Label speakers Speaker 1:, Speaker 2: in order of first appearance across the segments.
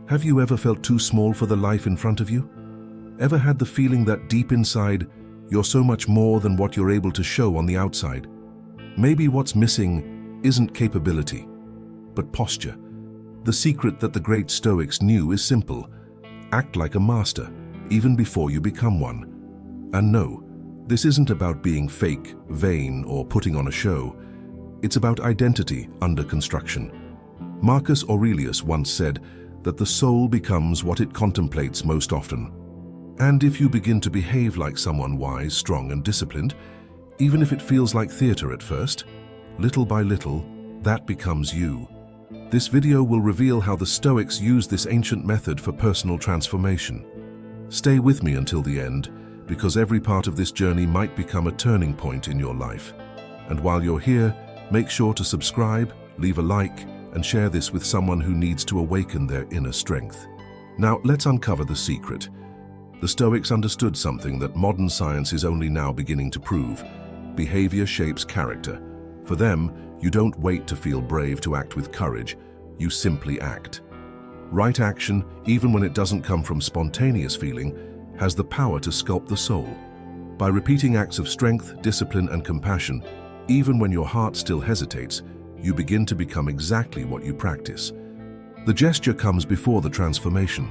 Speaker 1: Have you ever felt too small for the life in front of you? Ever had the feeling that deep inside, you're so much more than what you're able to show on the outside? Maybe what's missing isn't capability, but posture. The secret that the great Stoics knew is simple. Act like a master, even before you become one. And no, this isn't about being fake, vain, or putting on a show. It's about identity under construction. Marcus Aurelius once said that the soul becomes what it contemplates most often. And if you begin to behave like someone wise, strong, and disciplined, even if it feels like theater at first, little by little, that becomes you. This video will reveal how the Stoics used this ancient method for personal transformation. Stay with me until the end, because every part of this journey might become a turning point in your life. And while you're here, make sure to subscribe, leave a like, and share this with someone who needs to awaken their inner strength. Now, let's uncover the secret. The Stoics understood something that modern science is only now beginning to prove. Behavior shapes character. For them, you don't wait to feel brave to act with courage, you simply act. Right action, even when it doesn't come from spontaneous feeling, has the power to sculpt the soul. By repeating acts of strength, discipline, and compassion, even when your heart still hesitates, you begin to become exactly what you practice. The gesture comes before the transformation.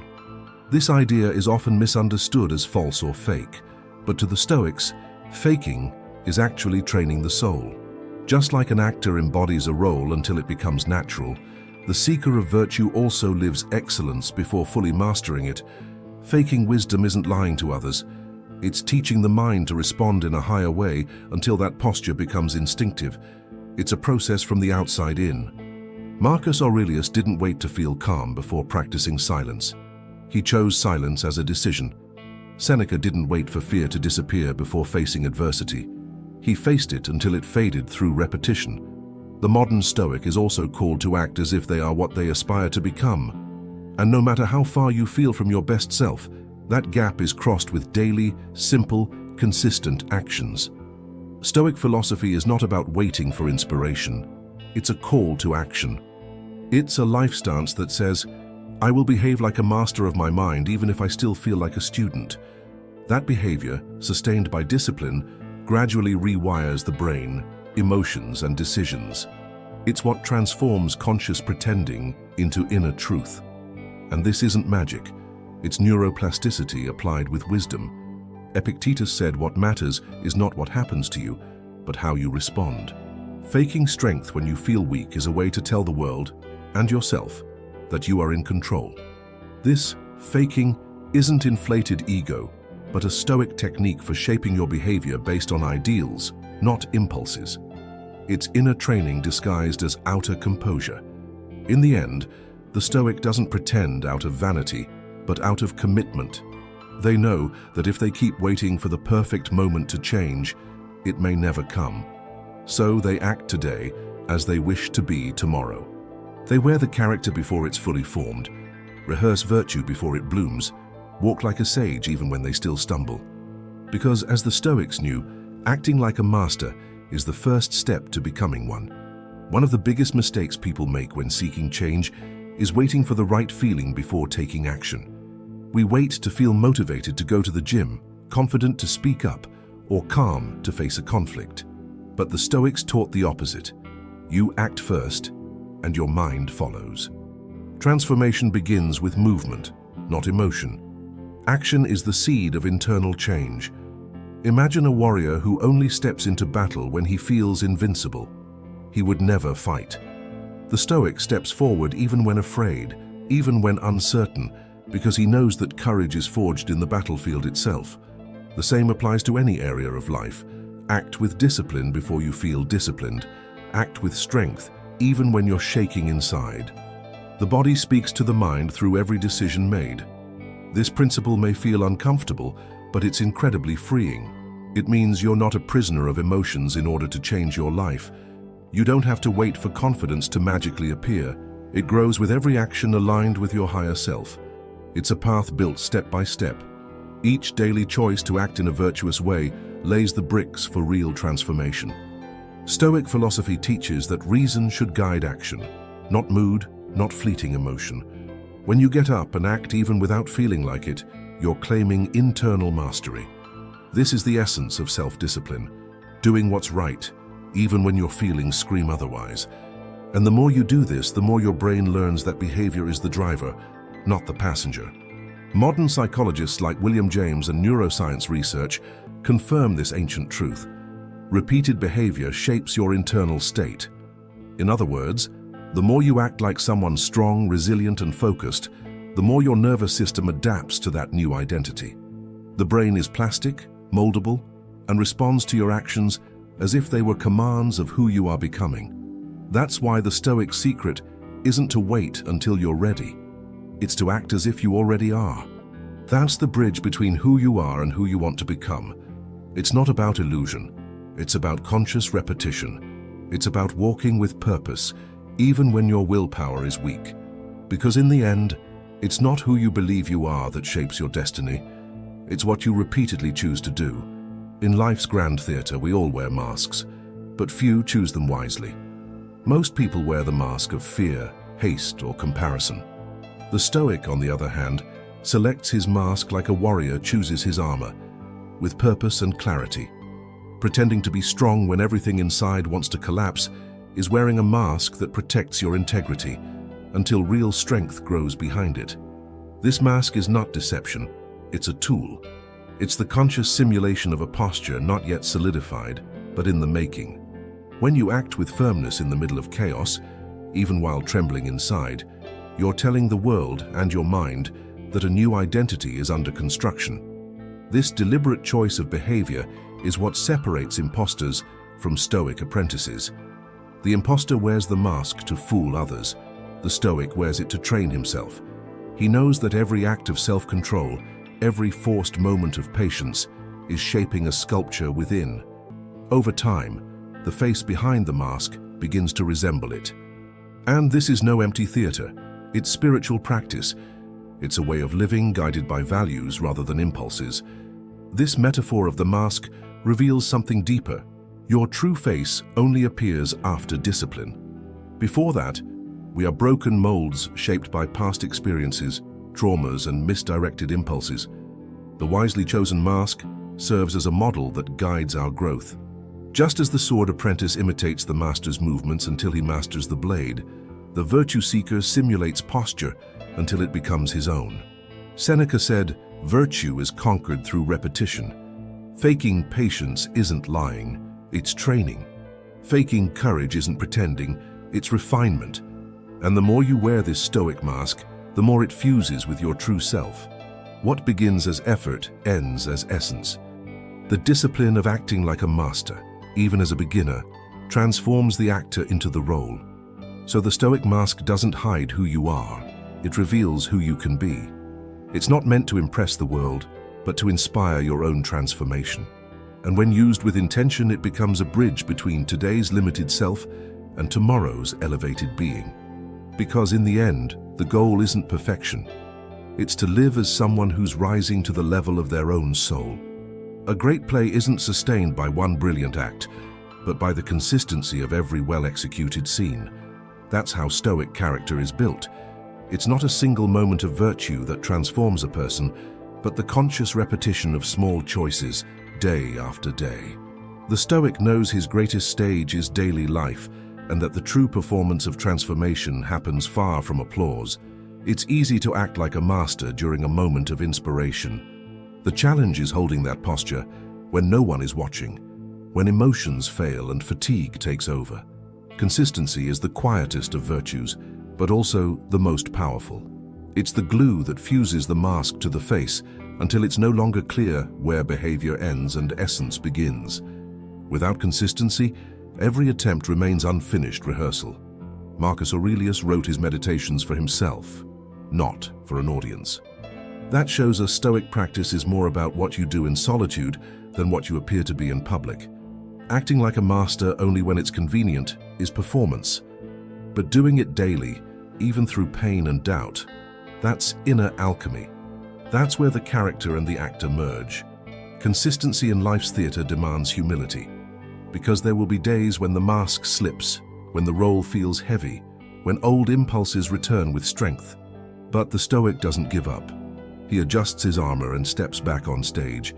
Speaker 1: This idea is often misunderstood as false or fake, but to the Stoics, faking is actually training the soul. Just like an actor embodies a role until it becomes natural, the seeker of virtue also lives excellence before fully mastering it. Faking wisdom isn't lying to others. It's teaching the mind to respond in a higher way until that posture becomes instinctive. It's a process from the outside in. Marcus Aurelius didn't wait to feel calm before practicing silence. He chose silence as a decision. Seneca didn't wait for fear to disappear before facing adversity. He faced it until it faded through repetition. The modern Stoic is also called to act as if they are what they aspire to become. And no matter how far you feel from your best self, that gap is crossed with daily, simple, consistent actions. Stoic philosophy is not about waiting for inspiration. It's a call to action. It's a life stance that says, I will behave like a master of my mind even if I still feel like a student. That behavior, sustained by discipline, gradually rewires the brain, emotions, and decisions. It's what transforms conscious pretending into inner truth. And this isn't magic. It's neuroplasticity applied with wisdom. Epictetus said what matters is not what happens to you, but how you respond. Faking strength when you feel weak is a way to tell the world, and yourself, that you are in control. This faking isn't inflated ego, but a Stoic technique for shaping your behavior based on ideals, not impulses. It's inner training disguised as outer composure. In the end, the Stoic doesn't pretend out of vanity, but out of commitment. They know that if they keep waiting for the perfect moment to change, it may never come. So they act today as they wish to be tomorrow. They wear the character before it's fully formed, rehearse virtue before it blooms, walk like a sage even when they still stumble. Because as the Stoics knew, acting like a master is the first step to becoming one. One of the biggest mistakes people make when seeking change is waiting for the right feeling before taking action. We wait to feel motivated to go to the gym, confident to speak up, or calm to face a conflict. But the Stoics taught the opposite. You act first, and your mind follows. Transformation begins with movement, not emotion. Action is the seed of internal change. Imagine a warrior who only steps into battle when he feels invincible. He would never fight. The Stoic steps forward even when afraid, even when uncertain, because he knows that courage is forged in the battlefield itself. The same applies to any area of life. Act with discipline before you feel disciplined. Act with strength, even when you're shaking inside. The body speaks to the mind through every decision made. This principle may feel uncomfortable, but it's incredibly freeing. It means you're not a prisoner of emotions in order to change your life. You don't have to wait for confidence to magically appear. It grows with every action aligned with your higher self. It's a path built step by step. Each daily choice to act in a virtuous way lays the bricks for real transformation. Stoic philosophy teaches that reason should guide action, not mood, not fleeting emotion. When you get up and act even without feeling like it, you're claiming internal mastery. This is the essence of self-discipline, doing what's right, even when your feelings scream otherwise. And the more you do this, the more your brain learns that behavior is the driver, not the passenger. Modern psychologists like William James and neuroscience research confirm this ancient truth. Repeated behavior shapes your internal state. In other words, the more you act like someone strong, resilient, and focused, the more your nervous system adapts to that new identity. The brain is plastic, moldable, and responds to your actions as if they were commands of who you are becoming. That's why the Stoic secret isn't to wait until you're ready. It's to act as if you already are. That's the bridge between who you are and who you want to become. It's not about illusion. It's about conscious repetition. It's about walking with purpose, even when your willpower is weak. Because in the end, it's not who you believe you are that shapes your destiny. It's what you repeatedly choose to do. In life's grand theater, we all wear masks, but few choose them wisely. Most people wear the mask of fear, haste, or comparison. The Stoic, on the other hand, selects his mask like a warrior chooses his armor, with purpose and clarity. Pretending to be strong when everything inside wants to collapse is wearing a mask that protects your integrity until real strength grows behind it. This mask is not deception, it's a tool. It's the conscious simulation of a posture not yet solidified, but in the making. When you act with firmness in the middle of chaos, even while trembling inside, you're telling the world and your mind that a new identity is under construction. This deliberate choice of behavior is what separates imposters from Stoic apprentices. The imposter wears the mask to fool others. The Stoic wears it to train himself. He knows that every act of self-control, every forced moment of patience, is shaping a sculpture within. Over time, the face behind the mask begins to resemble it. And this is no empty theater. It's spiritual practice. It's a way of living guided by values rather than impulses. This metaphor of the mask reveals something deeper. Your true face only appears after discipline. Before that, we are broken molds shaped by past experiences, traumas, and misdirected impulses. The wisely chosen mask serves as a model that guides our growth. Just as the sword apprentice imitates the master's movements until he masters the blade, the virtue seeker simulates posture until it becomes his own. Seneca said, "Virtue is conquered through repetition." Faking patience isn't lying, it's training. Faking courage isn't pretending, it's refinement. And the more you wear this Stoic mask, the more it fuses with your true self. What begins as effort ends as essence. The discipline of acting like a master, even as a beginner, transforms the actor into the role. So the Stoic mask doesn't hide who you are, it reveals who you can be. It's not meant to impress the world, but to inspire your own transformation. And when used with intention, it becomes a bridge between today's limited self and tomorrow's elevated being. Because in the end, the goal isn't perfection. It's to live as someone who's rising to the level of their own soul. A great play isn't sustained by one brilliant act, but by the consistency of every well-executed scene. That's how Stoic character is built. It's not a single moment of virtue that transforms a person, but the conscious repetition of small choices, day after day. The Stoic knows his greatest stage is daily life, and that the true performance of transformation happens far from applause. It's easy to act like a master during a moment of inspiration. The challenge is holding that posture when no one is watching, when emotions fail and fatigue takes over. Consistency is the quietest of virtues, but also the most powerful. It's the glue that fuses the mask to the face until it's no longer clear where behavior ends and essence begins. Without consistency, every attempt remains unfinished rehearsal. Marcus Aurelius wrote his meditations for himself, not for an audience. That shows us Stoic practice is more about what you do in solitude than what you appear to be in public. Acting like a master only when it's convenient is performance. But doing it daily, even through pain and doubt, that's inner alchemy. That's where the character and the actor merge. Consistency in life's theater demands humility, because there will be days when the mask slips, when the role feels heavy, when old impulses return with strength. But the Stoic doesn't give up. He adjusts his armor and steps back on stage.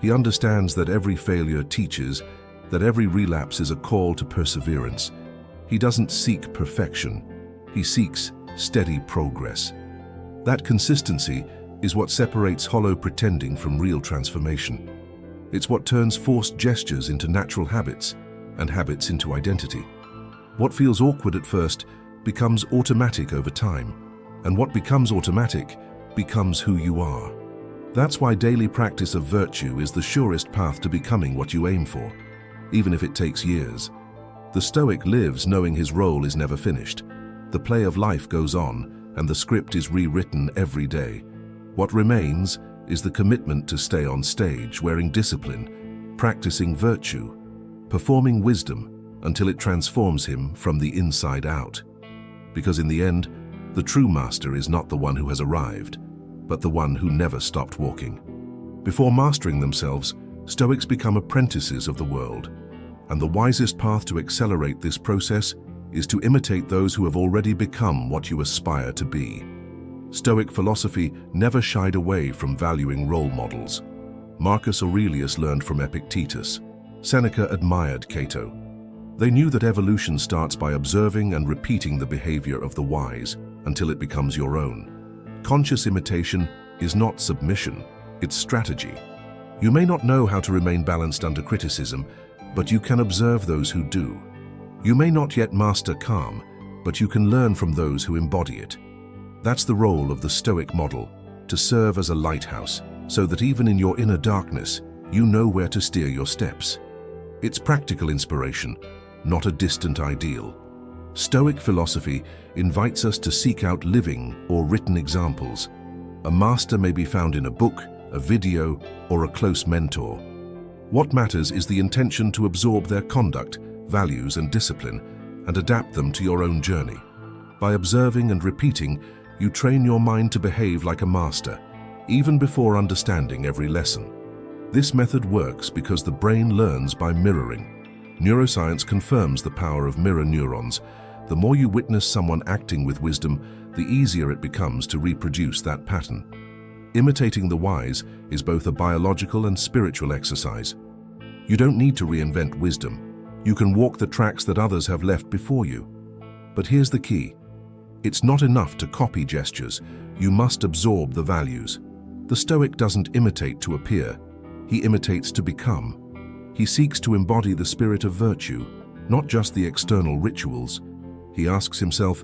Speaker 1: He understands that every failure teaches, that every relapse is a call to perseverance. He doesn't seek perfection. He seeks steady progress. That consistency is what separates hollow pretending from real transformation. It's what turns forced gestures into natural habits and habits into identity. What feels awkward at first becomes automatic over time, and what becomes automatic becomes who you are. That's why daily practice of virtue is the surest path to becoming what you aim for, even if it takes years. The Stoic lives knowing his role is never finished. The play of life goes on, and the script is rewritten every day. What remains is the commitment to stay on stage, wearing discipline, practicing virtue, performing wisdom until it transforms him from the inside out. Because in the end, the true master is not the one who has arrived, but the one who never stopped walking. Before mastering themselves, Stoics become apprentices of the world, and the wisest path to accelerate this process is to imitate those who have already become what you aspire to be. Stoic philosophy never shied away from valuing role models. Marcus Aurelius learned from Epictetus. Seneca admired Cato. They knew that evolution starts by observing and repeating the behavior of the wise until it becomes your own. Conscious imitation is not submission, it's strategy. You may not know how to remain balanced under criticism, but you can observe those who do. You may not yet master calm, but you can learn from those who embody it. That's the role of the Stoic model, to serve as a lighthouse, so that even in your inner darkness, you know where to steer your steps. It's practical inspiration, not a distant ideal. Stoic philosophy invites us to seek out living or written examples. A master may be found in a book, a video, or a close mentor. What matters is the intention to absorb their conduct, values, and discipline, and adapt them to your own journey. By observing and repeating, you train your mind to behave like a master, even before understanding every lesson. This method works because the brain learns by mirroring. Neuroscience confirms the power of mirror neurons. The more you witness someone acting with wisdom, the easier it becomes to reproduce that pattern. Imitating the wise is both a biological and spiritual exercise. You don't need to reinvent wisdom. You can walk the tracks that others have left before you. But here's the key. It's not enough to copy gestures. You must absorb the values. The Stoic doesn't imitate to appear. He imitates to become. He seeks to embody the spirit of virtue, not just the external rituals. He asks himself,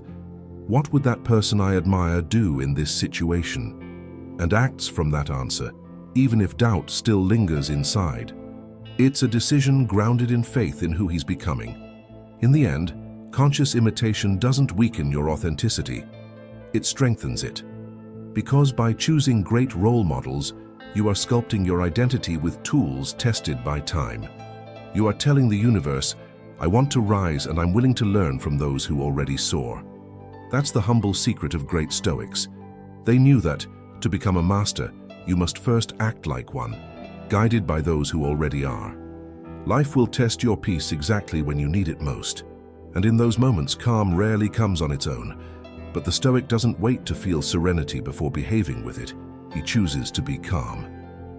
Speaker 1: what would that person I admire do in this situation? And acts from that answer, even if doubt still lingers inside. It's a decision grounded in faith in who he's becoming. In the end, conscious imitation doesn't weaken your authenticity, it strengthens it. Because by choosing great role models, you are sculpting your identity with tools tested by time. You are telling the universe, I want to rise and I'm willing to learn from those who already soar. That's the humble secret of great Stoics. They knew that, to become a master, you must first act like one, guided by those who already are. Life will test your peace exactly when you need it most. And in those moments, calm rarely comes on its own. But the Stoic doesn't wait to feel serenity before behaving with it. He chooses to be calm.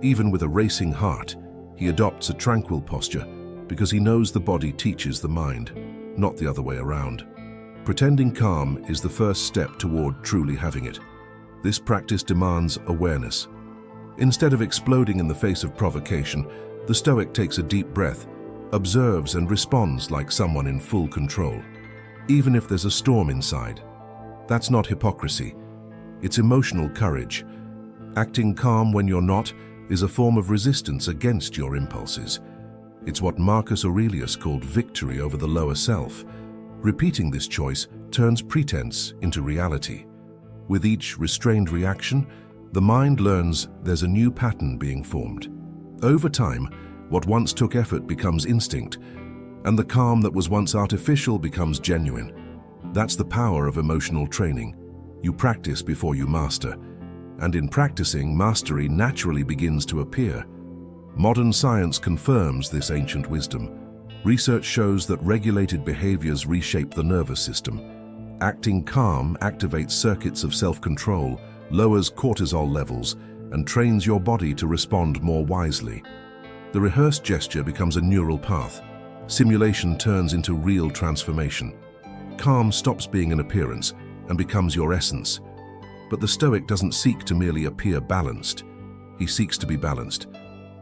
Speaker 1: Even with a racing heart, he adopts a tranquil posture because he knows the body teaches the mind, not the other way around. Pretending calm is the first step toward truly having it. This practice demands awareness. Instead of exploding in the face of provocation, the Stoic takes a deep breath, observes and responds like someone in full control, even if there's a storm inside. That's not hypocrisy. It's emotional courage. Acting calm when you're not is a form of resistance against your impulses. It's what Marcus Aurelius called victory over the lower self. Repeating this choice turns pretense into reality. With each restrained reaction, the mind learns there's a new pattern being formed. Over time, what once took effort becomes instinct, and the calm that was once artificial becomes genuine. That's the power of emotional training. You practice before you master, and in practicing, mastery naturally begins to appear. Modern science confirms this ancient wisdom. Research shows that regulated behaviors reshape the nervous system. Acting calm activates circuits of self-control, lowers cortisol levels, and trains your body to respond more wisely. The rehearsed gesture becomes a neural path. Simulation turns into real transformation. Calm stops being an appearance and becomes your essence. But the Stoic doesn't seek to merely appear balanced. He seeks to be balanced.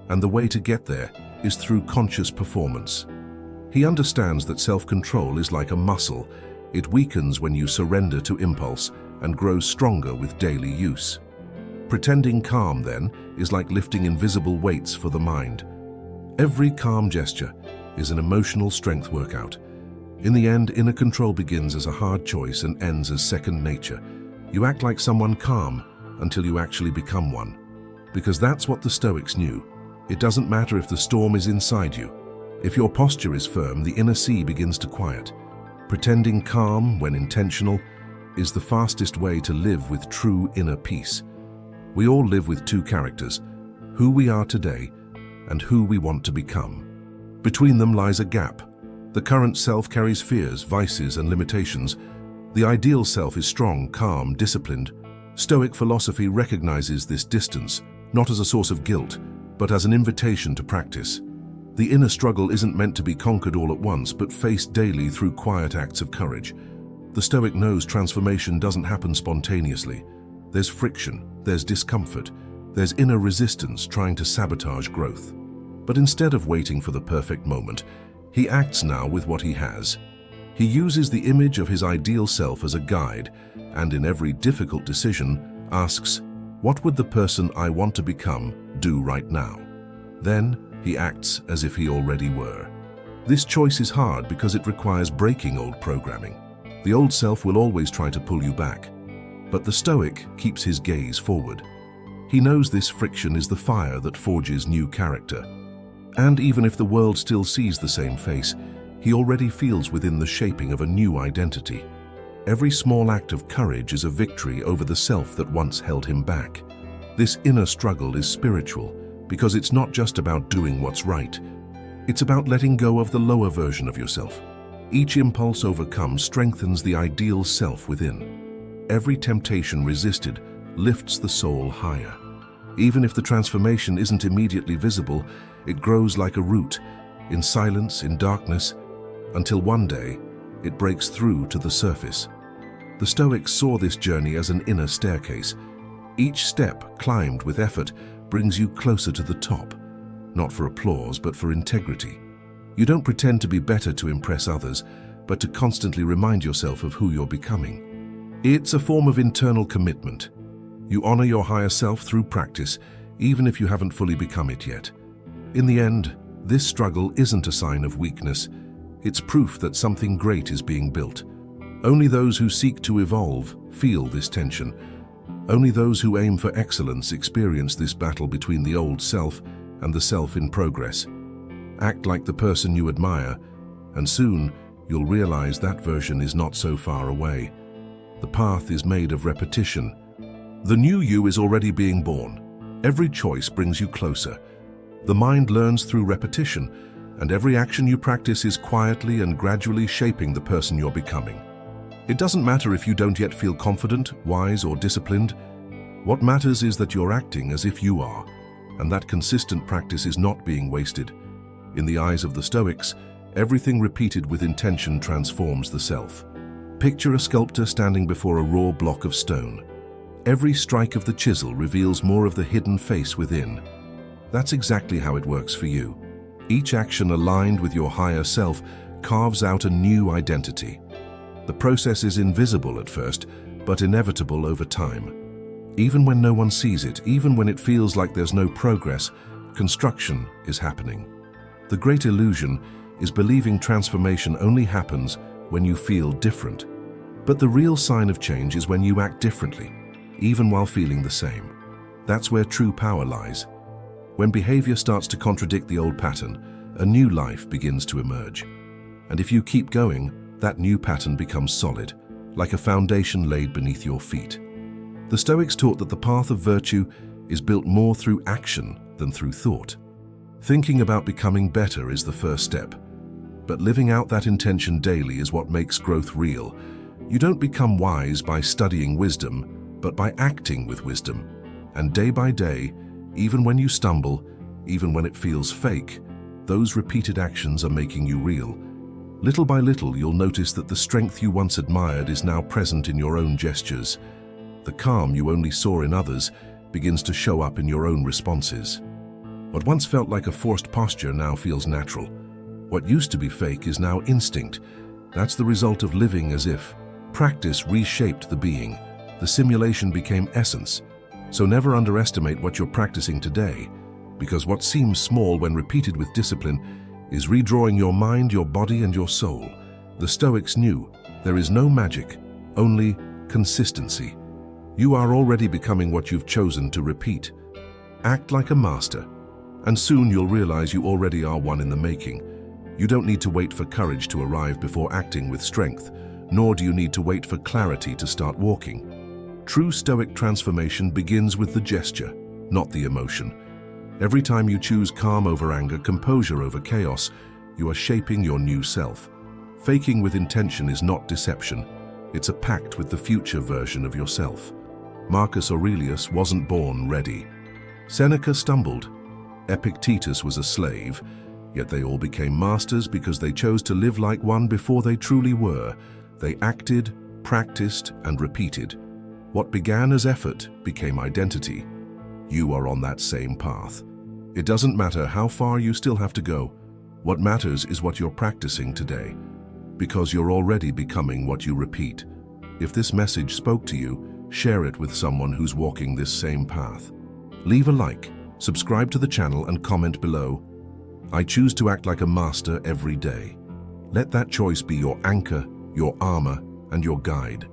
Speaker 1: And the way to get there is through conscious performance. He understands that self-control is like a muscle. It weakens when you surrender to impulse and grows stronger with daily use. Pretending calm, then, is like lifting invisible weights for the mind. Every calm gesture is an emotional strength workout. In the end, inner control begins as a hard choice and ends as second nature. You act like someone calm until you actually become one. Because that's what the Stoics knew. It doesn't matter if the storm is inside you. If your posture is firm, the inner sea begins to quiet. Pretending calm, when intentional, is the fastest way to live with true inner peace. We all live with two characters, who we are today and who we want to become. Between them lies a gap. The current self carries fears, vices, and limitations. The ideal self is strong, calm, disciplined. Stoic philosophy recognizes this distance, not as a source of guilt, but as an invitation to practice. The inner struggle isn't meant to be conquered all at once, but faced daily through quiet acts of courage. The Stoic knows transformation doesn't happen spontaneously. There's friction, there's discomfort, there's inner resistance trying to sabotage growth. But instead of waiting for the perfect moment, he acts now with what he has. He uses the image of his ideal self as a guide, and in every difficult decision asks, what would the person I want to become do right now? Then he acts as if he already were. This choice is hard because it requires breaking old programming. The old self will always try to pull you back. But the Stoic keeps his gaze forward. He knows this friction is the fire that forges new character. And even if the world still sees the same face, he already feels within the shaping of a new identity. Every small act of courage is a victory over the self that once held him back. This inner struggle is spiritual because it's not just about doing what's right. It's about letting go of the lower version of yourself. Each impulse overcome strengthens the ideal self within. Every temptation resisted lifts the soul higher. Even if the transformation isn't immediately visible, it grows like a root, in silence, in darkness, until one day it breaks through to the surface. The Stoics saw this journey as an inner staircase. Each step, climbed with effort, brings you closer to the top, not for applause, but for integrity. You don't pretend to be better to impress others, but to constantly remind yourself of who you're becoming. It's a form of internal commitment. You honor your higher self through practice, even if you haven't fully become it yet. In the end, this struggle isn't a sign of weakness. It's proof that something great is being built. Only those who seek to evolve feel this tension. Only those who aim for excellence experience this battle between the old self and the self in progress. Act like the person you admire, and soon you'll realize that version is not so far away. The path is made of repetition. The new you is already being born. Every choice brings you closer. The mind learns through repetition, and every action you practice is quietly and gradually shaping the person you're becoming. It doesn't matter if you don't yet feel confident, wise, or disciplined. What matters is that you're acting as if you are, and that consistent practice is not being wasted. In the eyes of the Stoics, everything repeated with intention transforms the self. Picture a sculptor standing before a raw block of stone. Every strike of the chisel reveals more of the hidden face within. That's exactly how it works for you. Each action aligned with your higher self carves out a new identity. The process is invisible at first, but inevitable over time. Even when no one sees it, even when it feels like there's no progress, construction is happening. The great illusion is believing transformation only happens when you feel different. But the real sign of change is when you act differently, even while feeling the same. That's where true power lies. When behavior starts to contradict the old pattern, a new life begins to emerge. And if you keep going, that new pattern becomes solid, like a foundation laid beneath your feet. The Stoics taught that the path of virtue is built more through action than through thought. Thinking about becoming better is the first step, but living out that intention daily is what makes growth real. You don't become wise by studying wisdom, but by acting with wisdom. And day by day, even when you stumble, even when it feels fake, those repeated actions are making you real. Little by little, you'll notice that the strength you once admired is now present in your own gestures. The calm you only saw in others begins to show up in your own responses. What once felt like a forced posture now feels natural. What used to be fake is now instinct. That's the result of living as if. Practice reshaped the being. The simulation became essence. So never underestimate what you're practicing today, because what seems small when repeated with discipline is redrawing your mind, your body, and your soul. The Stoics knew there is no magic, only consistency. You are already becoming what you've chosen to repeat. Act like a master, and soon you'll realize you already are one in the making. You don't need to wait for courage to arrive before acting with strength, nor do you need to wait for clarity to start walking. True Stoic transformation begins with the gesture, not the emotion. Every time you choose calm over anger, composure over chaos, you are shaping your new self. Faking with intention is not deception. It's a pact with the future version of yourself. Marcus Aurelius wasn't born ready. Seneca stumbled. Epictetus was a slave, yet they all became masters because they chose to live like one before they truly were. They acted, practiced, and repeated. What began as effort became identity. You are on that same path. It doesn't matter how far you still have to go. What matters is what you're practicing today, because you're already becoming what you repeat. If this message spoke to you, share it with someone who's walking this same path. Leave a like, subscribe to the channel, and comment below. I choose to act like a master every day. Let that choice be your anchor, your armor, and your guide,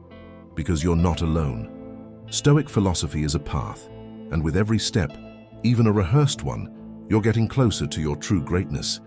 Speaker 1: because you're not alone. Stoic philosophy is a path, and with every step, even a rehearsed one, you're getting closer to your true greatness.